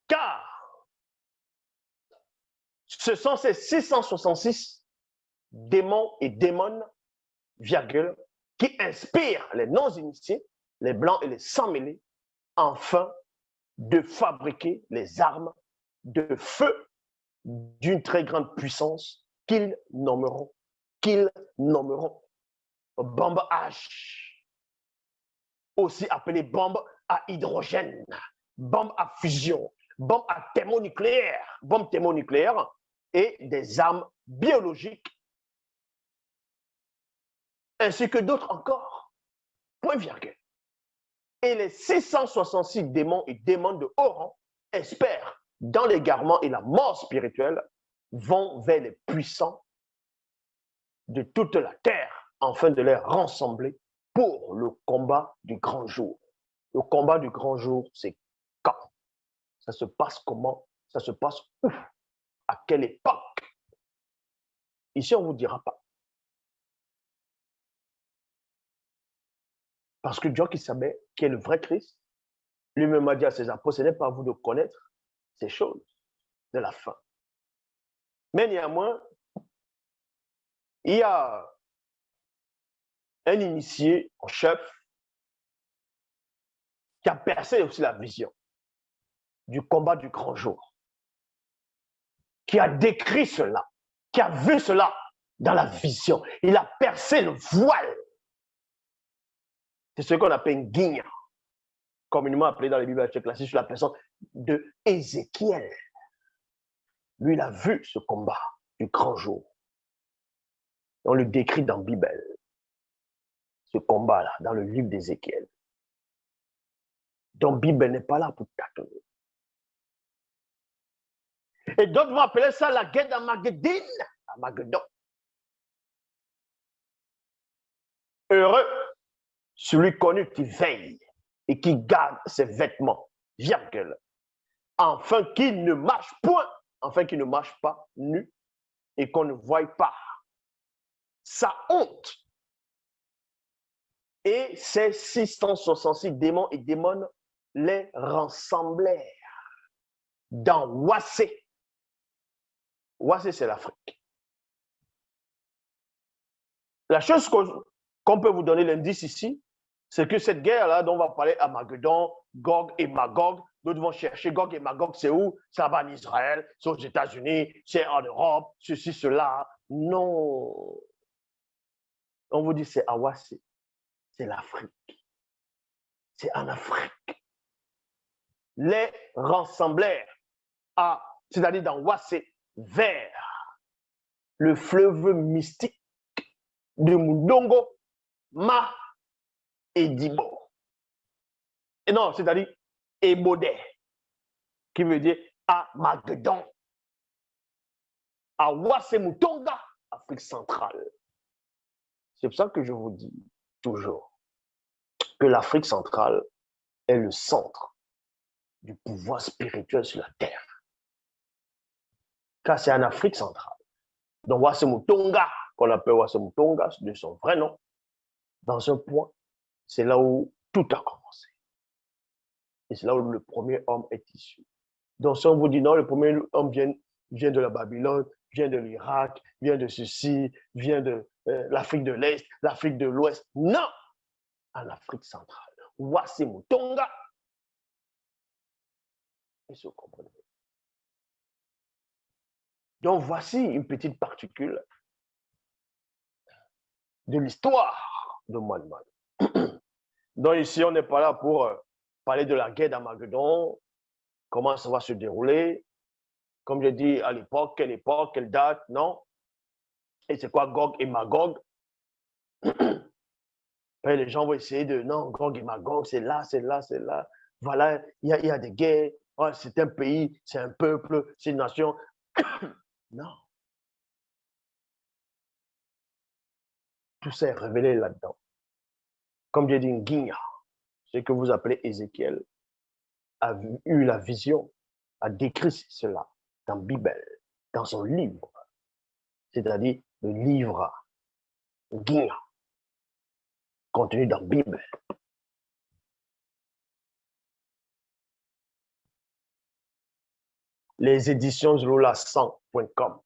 Car ce sont ces 666 démons et démones, virgule, qui inspirent les non-initiés, les blancs et les sans-mêlés, afin de fabriquer les armes de feu d'une très grande puissance qu'ils nommeront bombe H, aussi appelée bombe à hydrogène, bombe à fusion, bombe thermonucléaire et des armes biologiques, ainsi que d'autres encore. Point virgule. Et les 666 démons et démons de haut rang espèrent, dans l'égarement et la mort spirituelle, vont vers les puissants de toute la terre, afin de les rassembler pour le combat du grand jour. Le combat du grand jour, c'est quand? Ça se passe comment? Ça se passe où? À quelle époque? Ici, on ne vous dira pas. Parce que Dieu qui savait qui est le vrai Christ, lui-même a dit à ses apôtres, ce n'est pas à vous de connaître ces choses de la fin. Mais néanmoins, il y a un initié en chef qui a percé aussi la vision du combat du grand jour, qui a décrit cela, qui a vu cela dans la vision. Il a percé le voile. C'est ce qu'on appelle une guigne, communément appelé dans les Bibles classiques sur la personne de Ézéchiel. Lui, il a vu ce combat du grand jour. On le décrit dans la Bible, ce combat-là, dans le livre d'Ézéchiel. Donc, la Bible n'est pas là pour tâtonner. Et d'autres vont appeler ça la guerre d'Armageddon. Heureux celui connu qui veille et qui garde ses vêtements, virgule, afin qu'il ne marche point, afin qu'il ne marche pas nu et qu'on ne voie pas sa honte. Et ces 666 démons et démones les rassemblèrent dans Wassé. Wassé, c'est l'Afrique. La chose qu'on peut vous donner l'indice ici, c'est que cette guerre-là dont on va parler, Armageddon, Gog et Magog, d'autres vont chercher Gog et Magog, c'est où? Ça va en Israël, c'est aux États-Unis, c'est en Europe, ceci, cela. Non. On vous dit c'est à Wassé, c'est l'Afrique. C'est en Afrique. Les rassemblèrent c'est-à-dire dans Wassé, vers le fleuve mystique de Mundongo, Ma et Dibo. Et non, c'est-à-dire Ebodé, qui veut dire Armageddon. À Wassé Mutonga, Afrique centrale. C'est pour ça que je vous dis toujours que l'Afrique centrale est le centre du pouvoir spirituel sur la terre. Car c'est en Afrique centrale. Donc Wassé Mutonga, qu'on appelle Wassé Mutonga, de son vrai nom, dans un point, c'est là où tout a commencé. Et c'est là où le premier homme est issu. Donc si on vous dit non, le premier homme vient de la Babylone, vient de l'Irak, vient de ceci, vient de l'Afrique de l'Est, l'Afrique de l'Ouest. Non! En Afrique centrale. Wassé Mutonga. Et se comprenez. Donc voici une petite particule de l'histoire de Moine. Donc ici, on n'est pas là pour parler de la guerre d'Armageddon, comment ça va se dérouler, comme je dis à l'époque, quelle date, non. Et c'est quoi Gog et Magog? Les gens vont essayer de, non, Gog et Magog, c'est là. Voilà, il y a des guerres, oh, c'est un pays, c'est un peuple, c'est une nation. Non. Tout ça est révélé là-dedans. Comme j'ai dit, Nguinya, ce que vous appelez Ézéchiel, a eu la vision, a décrit cela dans la Bible, dans son livre, c'est-à-dire le livre Nguinya, contenu dans la Bible. les éditions Zola100.com.